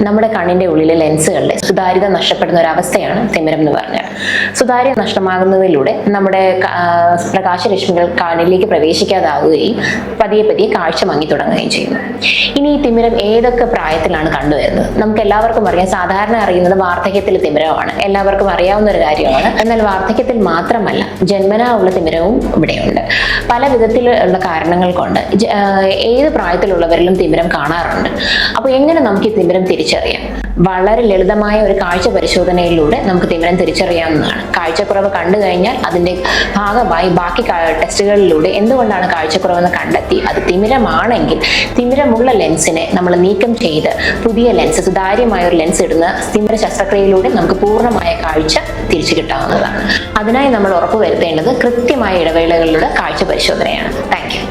നമ്മുടെ കണ്ണിന്റെ ഉള്ളിലെ ലെൻസുകളുടെ സുതാര്യത നഷ്ടപ്പെടുന്ന ഒരു അവസ്ഥയാണ് തിമിരം എന്ന് പറഞ്ഞാൽ. സുതാര്യത നഷ്ടമാകുന്നതിലൂടെ നമ്മുടെ പ്രകാശരശ്മികൾ കണ്ണിലേക്ക് പ്രവേശിക്കാതാവുകയും പതിയെ പതിയെ കാഴ്ച മങ്ങി തുടങ്ങുകയും ചെയ്യുന്നു. ഇനി ഈ തിമിരം ഏതൊക്കെ പ്രായത്തിലാണ് കണ്ടുവരുന്നത്? നമുക്ക് എല്ലാവർക്കും അറിയാം, സാധാരണ അറിയുന്നത് വാർദ്ധക്യത്തിൽ തിമിരമാണ്, എല്ലാവർക്കും അറിയാവുന്ന ഒരു കാര്യമാണ്. എന്നാൽ വാർദ്ധക്യത്തിൽ മാത്രമല്ല, ജന്മനാ ഉള്ള തിമിരവും ഇവിടെയുണ്ട്. പല വിധത്തിലുള്ള കാരണങ്ങൾ കൊണ്ട് ഏത് പ്രായത്തിലുള്ളവരിലും തിമിരം കാണാറുണ്ട്. അപ്പോൾ എങ്ങനെ നമുക്ക് ഈ തിമിരം തിരിച്ചറിയാം? വളരെ ലളിതമായ ഒരു കാഴ്ച പരിശോധനയിലൂടെ നമുക്ക് തിമിരം തിരിച്ചറിയാവുന്നതാണ്. കാഴ്ചക്കുറവ് കണ്ടു കഴിഞ്ഞാൽ അതിന്റെ ഭാഗമായി ബാക്കി ടെസ്റ്റുകളിലൂടെ എന്തുകൊണ്ടാണ് കാഴ്ചക്കുറവെന്ന് കണ്ടെത്തി അത് തിമിരമാണെങ്കിൽ തിമിരമുള്ള ലെൻസിനെ നമ്മൾ നീക്കം ചെയ്ത് പുതിയ ലെൻസ്, സുതാര്യമായ ഒരു ലെൻസ് ഇടുന്ന തിമിര ശസ്ത്രക്രിയയിലൂടെ നമുക്ക് പൂർണ്ണമായ കാഴ്ച തിരിച്ചു കിട്ടാവുന്നതാണ്. അതിനായി നമ്മൾ ഉറപ്പുവരുത്തേണ്ടത് കൃത്യമായ ഇടവേളകളിലൂടെ കാഴ്ച പരിശോധനയാണ്. Thank you.